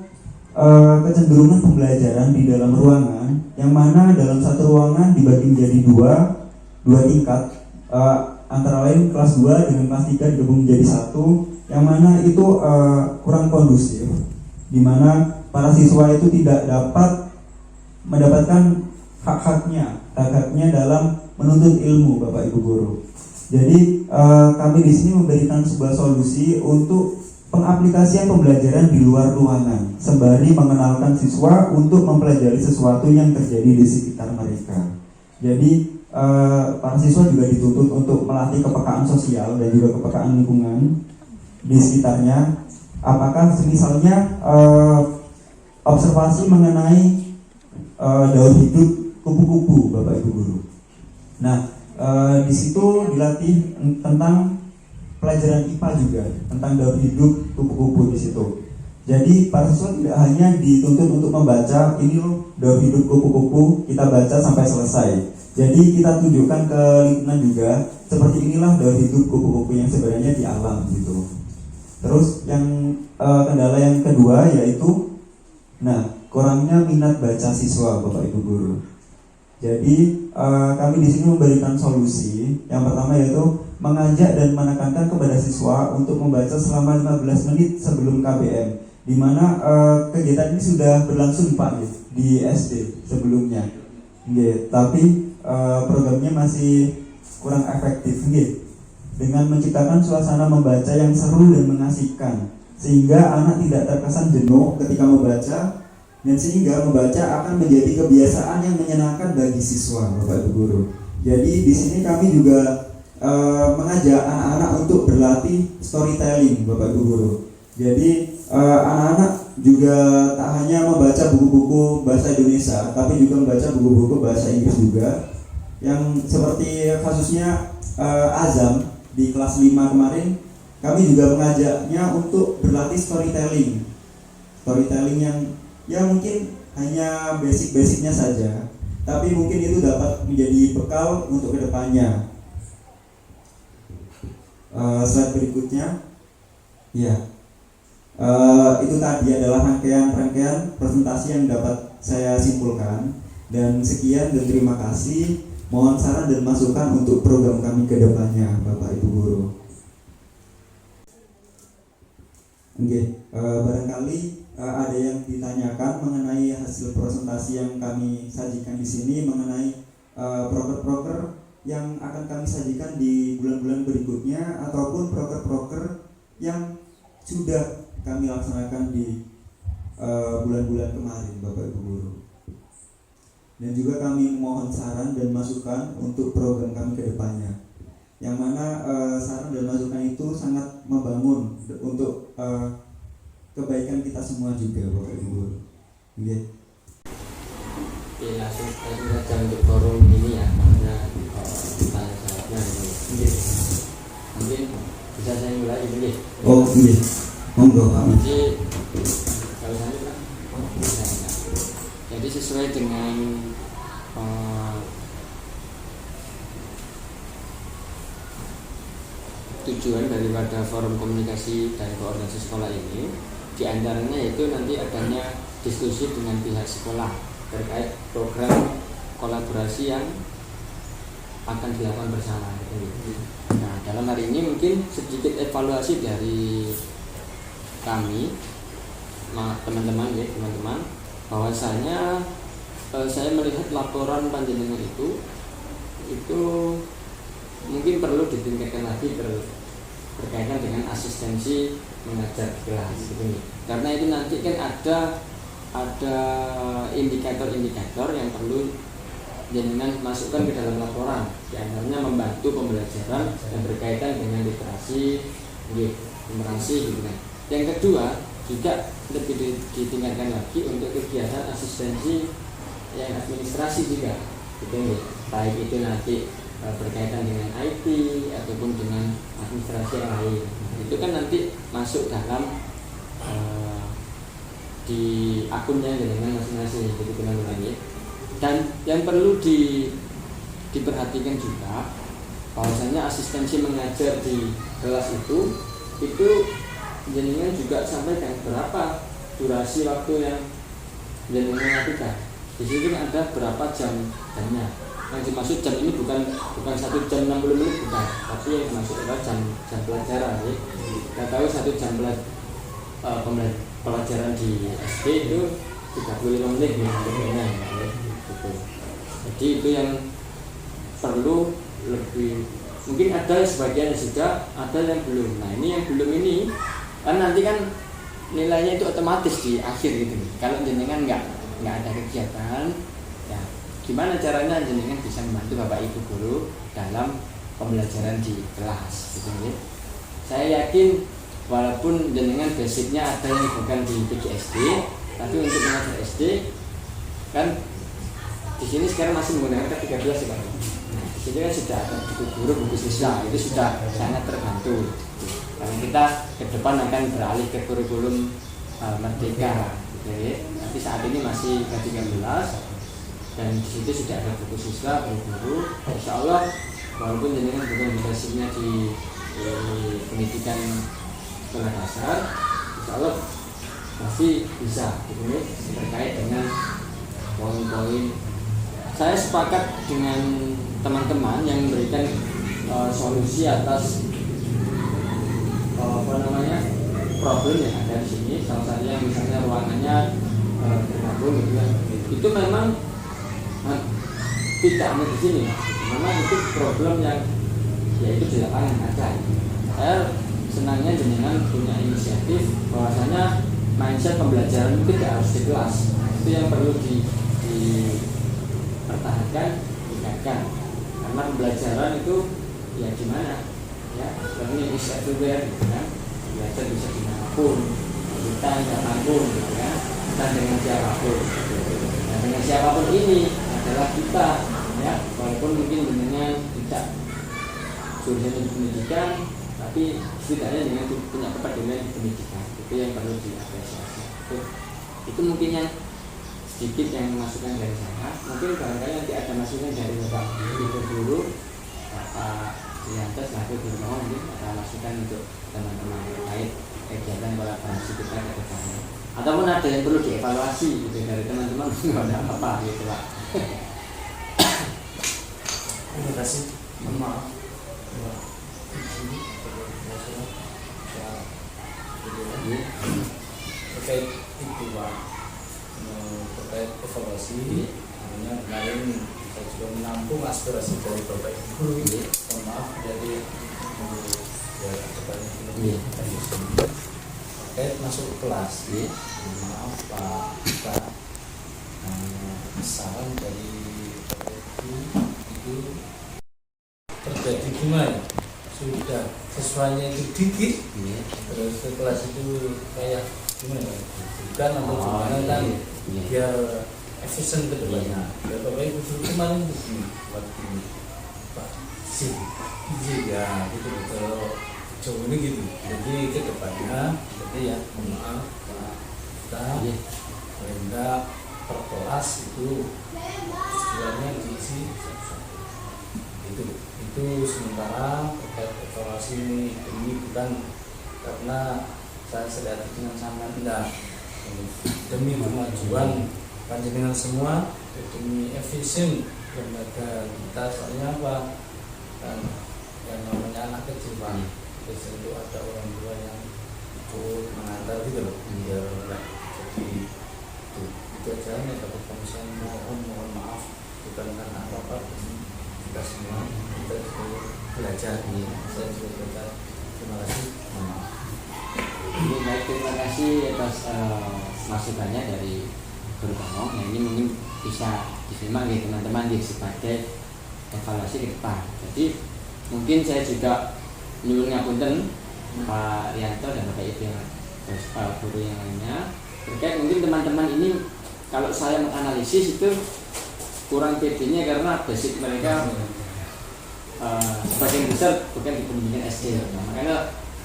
kecenderungan pembelajaran di dalam ruangan, yang mana dalam satu ruangan dibagi menjadi dua tingkat, antara lain kelas 2 dengan kelas 3 digabung menjadi satu, yang mana itu kurang kondusif. di mana para siswa itu tidak dapat mendapatkan hak-haknya dalam menuntut ilmu, Bapak Ibu guru. Jadi kami di sini memberikan sebuah solusi untuk pengaplikasian pembelajaran di luar ruangan, sembari mengenalkan siswa untuk mempelajari sesuatu yang terjadi di sekitar mereka. Jadi para siswa juga dituntut untuk melatih kepekaan sosial dan juga kepekaan lingkungan di sekitarnya. Apakah misalnya observasi mengenai daur hidup kupu-kupu, Bapak Ibu guru. Nah, di situ dilatih tentang pelajaran IPA juga, tentang daur hidup kupu-kupu di situ. Jadi para siswa tidak hanya dituntut untuk membaca, ini loh daur hidup kupu-kupu, kita baca sampai selesai. Jadi kita tunjukkan ke lingkungan juga, seperti inilah daur hidup kupu-kupu yang sebenarnya di alam gitu. Terus yang kendala yang kedua yaitu, kurangnya minat baca siswa, Bapak Ibu guru. Jadi kami di sini memberikan solusi. Yang pertama yaitu mengajak dan menekankan kepada siswa untuk membaca selama 15 menit sebelum KBM, di mana kegiatan ini sudah berlangsung Pak di SD sebelumnya. Tapi programnya masih kurang efektif dengan menciptakan suasana membaca yang seru dan mengasihkan, sehingga anak tidak terkesan jenuh ketika membaca, dan sehingga membaca akan menjadi kebiasaan yang menyenangkan bagi siswa, Bapak Ibu guru. Jadi di sini kami juga mengajak anak-anak untuk berlatih storytelling, Bapak Ibu guru. Jadi anak-anak juga tak hanya membaca buku-buku bahasa Indonesia, tapi juga membaca buku-buku bahasa Inggris juga. Yang seperti kasusnya Azam di kelas 5 kemarin, kami juga mengajaknya untuk berlatih storytelling yang mungkin hanya basic-basicnya saja, tapi mungkin itu dapat menjadi bekal untuk kedepannya. Slide berikutnya, itu tadi adalah rangkaian presentasi yang dapat saya simpulkan. Dan sekian dan terima kasih. Mohon saran dan masukan untuk program kami ke depannya, Bapak Ibu guru. Barangkali ada yang ditanyakan mengenai hasil presentasi yang kami sajikan di sini, mengenai proker-proker yang akan kami sajikan di bulan-bulan berikutnya, ataupun proker-proker yang sudah kami laksanakan di bulan-bulan kemarin, Bapak Ibu guru. Dan juga kami mohon saran dan masukan untuk program kami ke depannya, yang mana saran dan masukan itu sangat membangun untuk kebaikan kita semua juga, Bapak Ibu guru. Langsung saja untuk forum ini ya, karena tanya jawabnya ini. Mungkin bisa saya mulai ini. Monggo Pak. Jadi kalau saya Pak, jadi sesuai dengan tujuan daripada forum komunikasi dan koordinasi sekolah ini, diantaranya yaitu nanti adanya diskusi dengan pihak sekolah terkait program kolaborasi yang akan dilakukan bersama. Nah, dalam hari ini mungkin sedikit evaluasi dari kami, teman-teman, bahwasanya saya melihat laporan panjenengan itu mungkin perlu ditingkatkan lagi berkaitan dengan asistensi mengajar kelas gitu. Karena itu nanti kan ada indikator-indikator yang perlu jenengan masukkan ke dalam laporan, diantaranya membantu pembelajaran yang berkaitan dengan literasi, numerasi gitu kan. Yang kedua juga lebih ditingkatkan lagi untuk kegiatan asistensi yang administrasi juga gitu, baik itu nanti berkaitan dengan IT ataupun dengan administrasi yang lain. Itu kan nanti masuk dalam di akunnya dengan masing-masing gitu kan. Dan yang perlu diperhatikan juga bahwasanya asistensi mengajar di kelas itu jenengan juga sampaikan berapa durasi waktu yang jenengan lakukan. Di sini ada berapa jamnya. Yang dimaksud jam ini bukan 1 jam 60 menit bukan, tapi yang dimaksud adalah jam pelajaran. Kita tahu 1 jam pelajaran di SD itu 35 menit ya, gitu. Jadi itu yang perlu lebih, mungkin ada sebagian yang sudah, ada yang belum. Nah ini yang belum ini kan nanti kan nilainya itu otomatis di akhir gitu. Kalau jenengan nggak ada kegiatan, ya gimana caranya jenengan bisa membantu bapak ibu guru dalam pembelajaran di kelas gitu ya. Saya yakin walaupun jenengan basicnya ada yang bukan di PGSD, tapi untuk mengajar SD kan di sini sekarang masih menggunakan K13 ya Pak. Nah, di sini kan sudah ada buku guru, buku siswa, itu sudah sangat terbantu. Karena kita ke depan akan beralih ke kurikulum Merdeka, gitu ya. Tapi saat ini masih K13 dan di situ sudah ada buku siswa, buku guru. Insya Allah walaupun jenengan bukan basicnya di pendidikan sekolah dasar, insya Allah masih bisa gitu ya, terkait dengan poin-poin. Saya sepakat dengan teman-teman yang memberikan solusi atas problem yang ada di sini. Salah satunya misalnya ruangannya tergabung gitu ya. Itu memang tidak hanya di sini, memang itu problem yang yaitu di lapangan ada. Saya senangnya jenengan punya inisiatif bahwasanya mindset pembelajaran itu tidak harus di kelas. Itu yang perlu dipertahankan, diingatkan. Karena pembelajaran itu ya gimana? Ya, sebenarnya is everywhere gitu kan. Belajar bisa dimanapun, kita kapanpun gitu kan. Kita dengan siapapun. Nah, dengan siapapun ini adalah kita ya, walaupun mungkin jenengan tidak jurusan di pendidikan, tapi setidaknya dengan punya kepedulian di pendidikan itu yang perlu diapresiasi. Itu mungkin yang sedikit yang masukan dari saya. Mungkin barangkali nanti ada masukan dari Bapak Ibu Guru, Bapak Yanto selaku guru mungkin ada masukan untuk teman-teman terkait kegiatan kolaborasi kita ke depannya. Ataupun ada yang perlu dievaluasi gitu dari teman-teman, nggak ada apa-apa gitu Pak. Terima kasih. Maaf. Terkait itu Pak, terkait evaluasi, namanya kemarin saya juga menampung aspirasi dari Bapak Ibu Guru ini. Mohon maaf jadi ya terkait masuk ke kelas. Mohon maaf Pak, kita saran dari Bapak Ibu itu terjadi gimana? Sudah siswanya itu dikit, terus ke kelas itu kayak gimana? Bukan atau gimana kan? Biar efisien ke depannya. Ya Bapak Ibu Guru kemarin begini, buat ini Pak sih, ya gitu kalau jauh ini gitu. Jadi ke depannya, jadi ya mohon maaf Pak, kita hendak per kelas itu istilahnya diisi itu sementara terkait evaluasi ini bukan karena saya sedang dengan sama tidak, demi kemajuan panjenengan semua, demi efisien lembaga kita. Soalnya apa kan yang namanya anak kecil Pak, biasanya itu ada orang tua yang ikut mengantar gitu loh, biar jadi itu aja ya. Tapi kalau saya mohon maaf bukan karena apa-apa, kita semua kita juga belajar nih. Saya juga belajar. Terima kasih. Baik, terima kasih atas masukannya dari Guru Bangong. Yang ini mungkin bisa diterima oleh teman-teman di sebagai evaluasi ke depan. Jadi mungkin saya juga nyuwun ngapunten Pak Rianto dan Bapak Ibu yang guru yang lainnya terkait mungkin teman-teman ini kalau saya menganalisis itu kurang PD-nya karena basic mereka sebagian besar bukan di pendidikan SD. Nah, makanya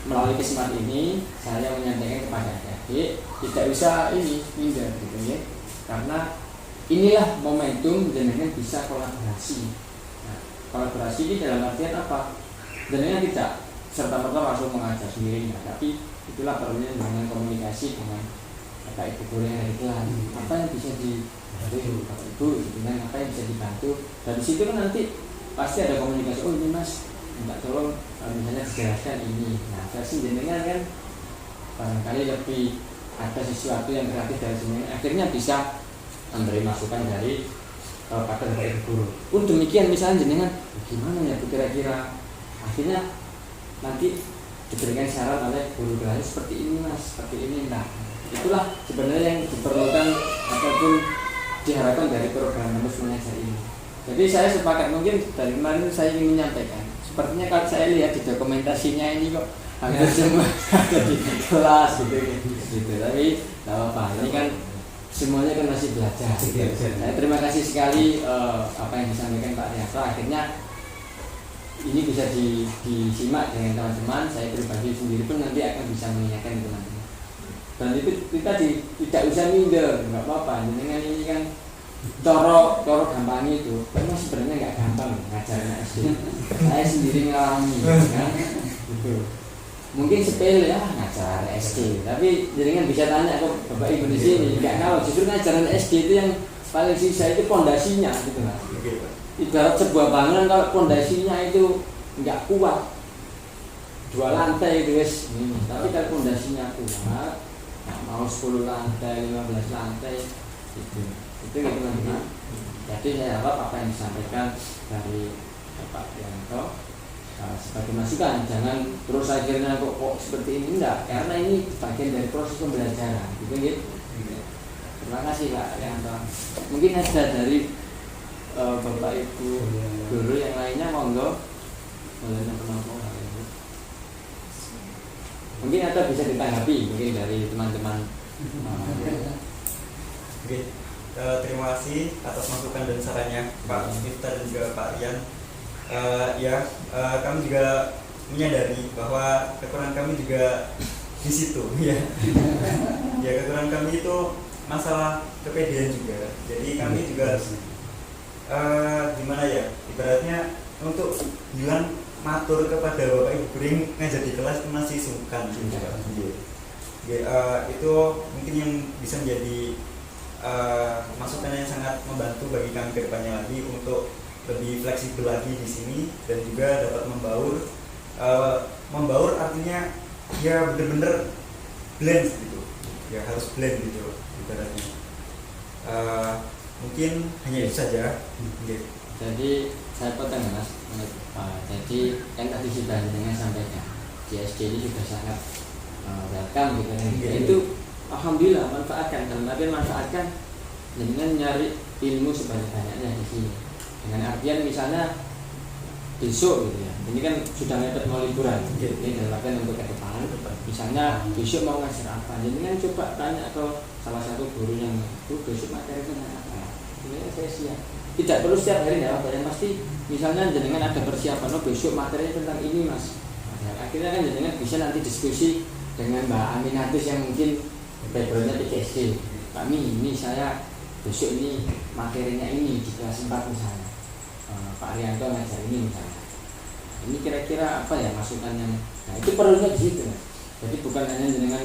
melalui kesempatan ini saya menyampaikan kepada adik-adik tidak bisa ini minder gitu ya, karena inilah momentum jenengan bisa kolaborasi. Nah, kolaborasi ini dalam artian apa? Jenengan tidak serta-merta langsung mengajar sendiri, tapi itulah perlunya dengan komunikasi dengan Bapak Ibu guru yang ada di kelas. Apa yang bisa dibantu Bapak Ibu, dengan apa yang bisa dibantu. Dan di situ kan nanti pasti ada komunikasi. Oh ini Mas, minta tolong misalnya dijelaskan ini. Nah versi jenengan kan barangkali lebih ada sesuatu yang kreatif dari jenengan, akhirnya bisa memberi masukan dari pada dari guru. Pun demikian misalnya jenengan gimana ya kira-kira, akhirnya nanti diberikan syarat oleh guru kelas seperti ini mas, seperti ini. Nah itulah sebenarnya yang diperlukan ataupun diharapkan dari program kampus mengajar ini. Jadi saya sepakat, mungkin dari kemarin saya ingin menyampaikan, sepertinya kalau saya lihat di dokumentasinya ini kok hampir semua ada di kelas gitu. Tapi tidak apa-apa, ini kan semuanya kan masih belajar. Saya terima kasih sekali apa yang disampaikan Pak Rianto. Akhirnya ini bisa disimak dengan teman-teman. Saya pribadi sendiri pun nanti akan bisa mengingatkan teman-teman. Dan itu kita tidak usah minder, nggak apa-apa. Dengan ini kan coro gampangnya itu, memang sebenarnya nggak gampang ngajarnya SD. Saya sendiri ngalami, kan? Gitu. Mungkin sepele ya ngajar SD, tapi jaringan bisa tanya ke bapak ibu di sini. Nggak tahu, justru ngajaran SD itu yang paling sisa itu pondasinya, gitu lah. Ibarat sebuah bangunan kalau pondasinya itu nggak kuat, 2 lantai itu wes, tapi kalau pondasinya kuat, nah, mau 10 lantai, 15 lantai, itu teman-teman. Jadi saya harap apa yang disampaikan dari Bapak Rianto sebagai masukan, jangan terus akhirnya kok seperti ini, enggak, karena ini bagian dari proses pembelajaran, gitu. Terima kasih Pak Rianto. Mungkin ada dari Bapak Ibu guru yang lainnya, monggo. Mungkin ada bisa ditanggapi mungkin dari teman-teman. Oke, terima kasih atas masukan dan sarannya Pak Miftah dan juga Pak Rian. Kami juga menyadari bahwa kekurangan kami juga di situ, ya. Ya, kekurangan kami itu masalah kepedean juga. Jadi kami juga gimana ya, ibaratnya untuk bilang matur kepada Bapak Ibu guru yang ngajar di kelas itu masih sungkan juga. Itu mungkin yang bisa menjadi masukan yang sangat membantu bagi kami ke depannya lagi untuk lebih fleksibel lagi di sini dan juga dapat membaur artinya ya benar-benar blend gitu, ya harus blend gitu ibaratnya. Mungkin hanya itu saja. Jadi saya potong mas, jadi kan tadi sudah dengan sampaikan di SD ini sudah sangat welcome gitu kan. Itu alhamdulillah manfaatkan, tapi manfaatkan dengan nyari ilmu sebanyak-banyaknya di sini. Dengan artian misalnya besok gitu ya, ini kan sudah mepet mau liburan, ini dalam artian untuk ke depan. Misalnya besok mau ngajar apa, jadi kan coba tanya ke salah satu guru yang itu besok materi tentang apa. Ini saya siap. Tidak perlu setiap hari ya, yang pasti misalnya jenengan ada persiapan, besok materinya tentang ini mas. Akhirnya kan jenengan bisa nanti diskusi dengan Mbak Aminatus yang mungkin backgroundnya PKSD. Kami ini saya besok ini materinya ini di kelas 4 misalnya. Pak Rianto ngajar ini misalnya. Ini kira-kira apa ya masukannya? Nah itu perlunya di situ. Jadi bukan hanya dengan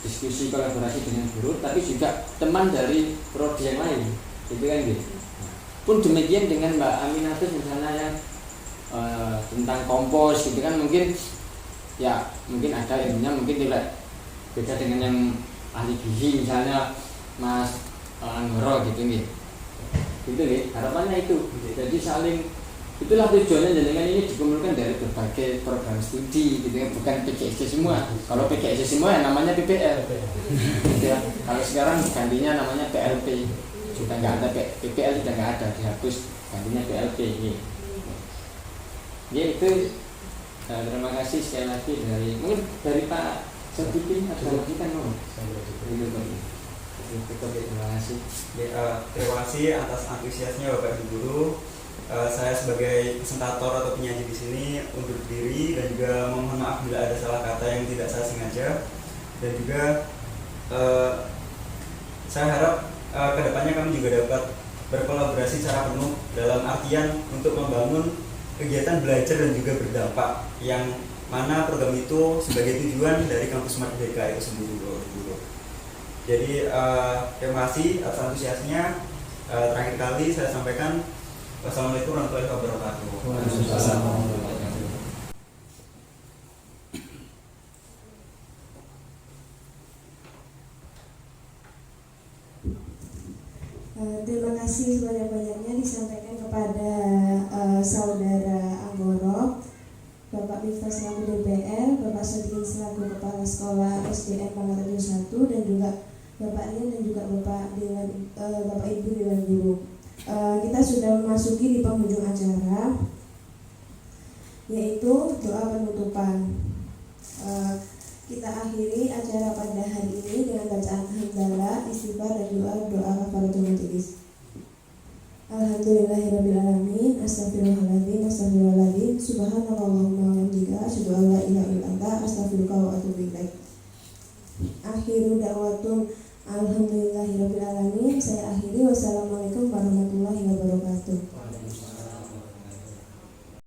diskusi kolaborasi dengan guru, tapi juga teman dari prodi yang lain, gitu kan gitu. Pun demikian dengan Mbak Aminatus misalnya yang tentang kompos gitu kan, mungkin ya mungkin ada ilmunya, mungkin tidak beda dengan yang ahli gizi misalnya Mas Anggoro gitu nih. Gitu nih, harapannya itu. Jadi saling, itulah tujuannya jenengan ini dikumpulkan dari berbagai program studi gitu kan, bukan PKSD semua. Kalau PKSD semua ya namanya PPL. Gitu ya. Kalau sekarang gantinya namanya PLP. Sudah nggak ada PPL, sudah nggak ada, dihapus, gantinya PLP ini. Ya itu terima kasih sekali lagi dari mungkin dari Pak Sodikin ada lagi kan mau. Terima kasih. Terima kasih atas antusiasnya Bapak Ibu guru. Saya sebagai presentator atau penyaji di sini undur diri dan juga mohon maaf bila ada salah kata yang tidak saya sengaja. Dan juga saya harap kedepannya kami juga dapat berkolaborasi secara penuh dalam artian untuk membangun kegiatan belajar dan juga berdampak yang mana program itu sebagai tujuan dari Kampus Merdeka itu sendiri. Jadi terima kasih atas antusiasnya. Terakhir kali saya sampaikan wassalamualaikum warahmatullahi wabarakatuh. Terima kasih sebanyak-banyaknya disampaikan kepada Saudara Anggoro, Bapak Miftah selaku DPL, Bapak Sodikin selaku Kepala Sekolah SDN Pangkarejo 1, dan juga Bapak Rian dan juga Bapak Ibu Dewan Guru. Kita sudah memasuki di penghujung acara, yaitu doa penutupan. Kita akhiri acara pada hari ini dengan bacaan hamdalah, istighfar, dan doa kafaratul majelis. Alhamdulillahirrabbilalamin, astagfirullahaladzim, subhanallahumma wa bihamdika, asyhadu an la ilaha illa anta, astaghfiruka wa atubu ilaik. Akhiru da'watun alhamdulillah.